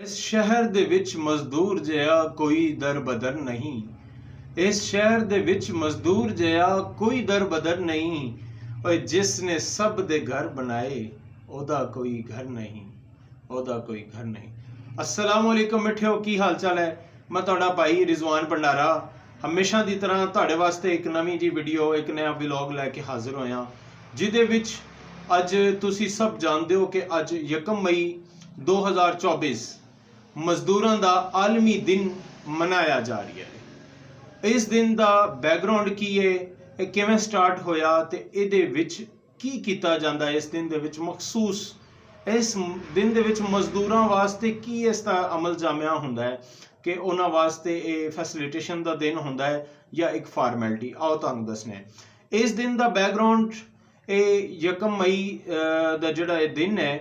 इस शहर दे विच मजदूर जिहा कोई दर बदर नहीं। इस शहर दे विच मजदूर जिहा कोई दर बदर नहीं। ओए जिसने सब दे घर बनाए ओदा कोई घर नहीं, ओदा कोई घर नहीं। अस्सलाम वालेकुम मिठियो, की हाल चाल है? मैं तुहाडा भाई रिजवान भंडारा हमेशा की तरह तुहाडे वास्ते एक नवीं जी वीडियो, एक नया व्लॉग लैके हाजिर होया, जिहदे विच अज तुसी सब जानते हो कि अज 1 मई 2024 मजदूरों का आलमी दिन मनाया जा रहा है। इस दिन का बैकग्राउंड की है, किवें स्टार्ट होया ते इहदे विच की कीता जांदा है। इस दिन दे विच मखसूस इस दिन दे विच मजदूरां वास्ते की इसका अमल जामिया हुंदा है कि उन्हां वास्ते ये फैसिलिटेशन का दिन हुंदा है या एक फॉर्मैलिटी। आओ तुहानूं दसने इस दिन का बैकग्राउंड। ये 1 मई का जिहड़ा ये दिन है,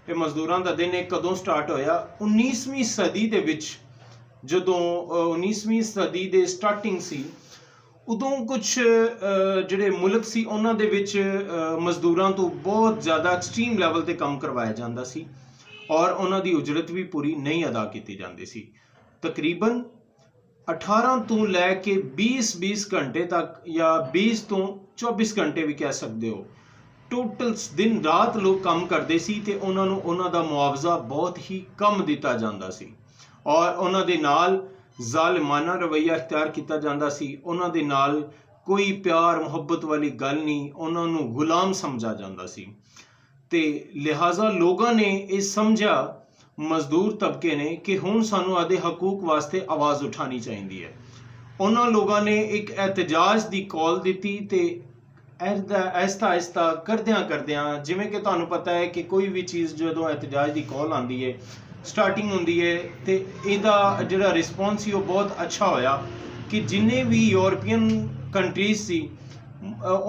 ये मजदूरों का दिन है, कदों स्टार्ट होया? 19वीं सदी दे विच जदों 19वीं सदी दे स्टार्टिंग सी, उदों कुछ जिहड़े मुल्क सी उन्हां दे विच मजदूरां तो बहुत ज़्यादा एक्सट्रीम लैवल ते काम करवाया जांदा सी और उन्हां दी उजरत भी पूरी नहीं अदा की जाती सी। तकरीबन 18 तो लैके 20 घंटे तक या 20 तो 24 घंटे भी कह सकते हो, टोटल दिन रात लोग काम करते सी ते उन्हां नूं उन्हां दा मुआवजा बहुत ही कम दिता जांदा सी और उन्हां दे नाल जालिमाना रवैया इख्तियार किया जाता सी। उन्हां दे नाल कोई प्यार मुहब्बत वाली गल नहीं, उन्हां नूं गुलाम समझा जाता सी। ते लिहाजा लोगों ने ये समझा, मजदूर तबके ने, कि हुण सानू आदे हकूक वास्ते आवाज़ उठानी चाहिए है। उन्हां लोगों ने एक एहतजाज की कॉल दी ते आहिस्ता आहिस्ता करदियां करदियां, जिवें कि तुहानूं पता है कि कोई भी चीज़ जो एहतजाज की कॉल आती है, स्टार्टिंग होंदी है, तो इहदा जिहड़ा रिस्पॉन्स सी वो बहुत अच्छा होया कि जिन्ने भी यूरोपियन कंट्रीज सी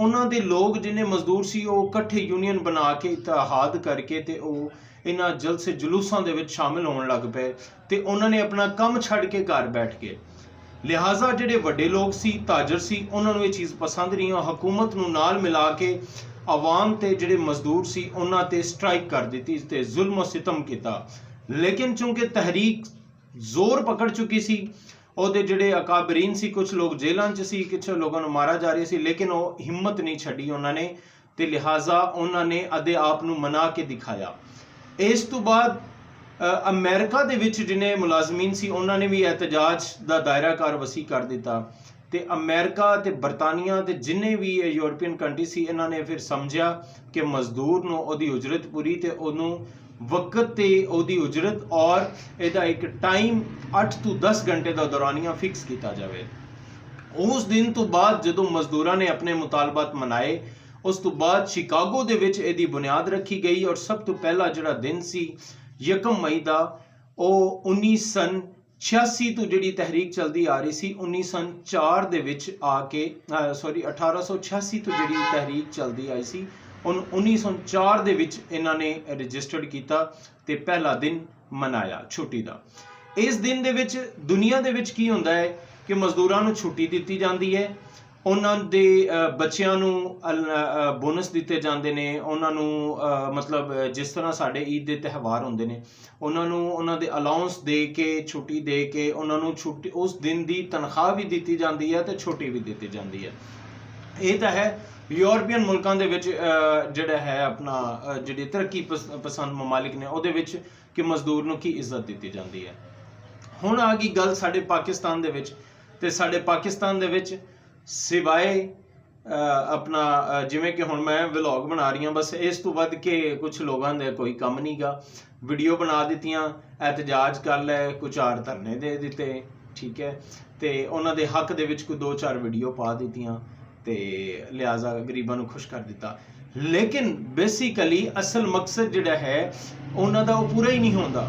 उन्हां दे लोग जिन्ने मजदूर सी वो इकट्ठे यूनियन बना के इत्तेहाद करके ते वो इन्हां जलसे जुलूसां दे विच शामिल होने लग पे ते उन्होंने अपना काम छड़ के घर बैठ गए। लिहाजा जिहड़े वड्डे लोग सी, ताजर सी, उन्होंने ये चीज़ पसंद नहीं और हुकूमत नूं नाल मिला के आवाम ते जिहड़े मजदूर सी उन्हां ते स्ट्राइक कर दी ते जुल्म सितम किया। लेकिन चूंकि तहरीक जोर पकड़ चुकी सी, उहदे जिहड़े अकाबरीन सी, कुछ लोग जेलों च सी, कुछ लोगों को मारा जा रहा सी, लेकिन वो हिम्मत नहीं छड़ी उन्होंने, ते लिहाजा उन्होंने अदे आप नूं मना के दिखाया। इस तो बाद अमेरिका दे विच जिन्हें मुलाजमीन सी उन्होंने भी एहतजाज का दायराकार वसी कर दिता ते अमेरिका ते बरतानिया ते जिन्हें भी यूरोपियन कंट्री सी, इन्होंने फिर समझा कि मजदूर नूं ओहदी उजरत पूरी ते ओनूं वक्त ते ओहदी उजरत और इहदा एक टाइम 8 तो 10 घंटे का दौरानिया फिक्स किया जाए। उस दिन तो बाद जदों मजदूरों ने अपने मुतालबात मनाए, उस तो बाद शिकागो दे विच इहदी बुनियाद रखी गई और सब तो पहला जिहड़ा दिन सी 1 मई का, वो 1986 तो जिहड़ी तहरीक चलती आ रही सी, 1904 दे विच आके 1886 तो जिहड़ी तहरीक चलती आई सी, 1904 दे विच इन्हां ने रजिस्टर्ड किया ते पहला दिन मनाया छुट्टी का। इस दिन दे विच दुनिया दे विच की हुंदा है कि मजदूरां नूं छुट्टी दी जाती है, उन्हां दे बच्चियां नूं बोनस दिते जांदे ने, उन्हां नूं मतलब जिस तरह साडे ईद दे त्यौहार हुंदे ने, उन्हां नूं उन्हां दे अलाउंस दे के, छुट्टी दे के, उन्हां नूं छुट्टी उस दिन दी तनख्वाह भी दी जाती है ते छुट्टी भी दी जाती है। ये तो है यूरोपियन मुल्कों के विच जिहड़ा है अपना जिहड़ी तरक्की पसंद ममालिक ने उहदे विच कि मजदूर नूं की इज्जत दी जाती है। हुण आ गई गल साडे पाकिस्तान दे विच, ते साडे पाकिस्तान दे विच सिवाए अपना जिवें कि हुण मैं व्लॉग बना रही हूँ, बस इस तो वध के कुछ लोगों का कोई कम नहीं गा। वीडियो बना दित्तियां, एहतजाज कर लै, कुछ 4 धरने दे दिते, ठीक है, तो उन्हां दे हक दे विच कोई 2-4 वीडियो पा दित्तियां ते लिहाजा गरीबां नूं खुश कर दिता। लेकिन बेसिकली असल मकसद जिहड़ा है उन्हां दा वो पूरा ही नहीं होंदा।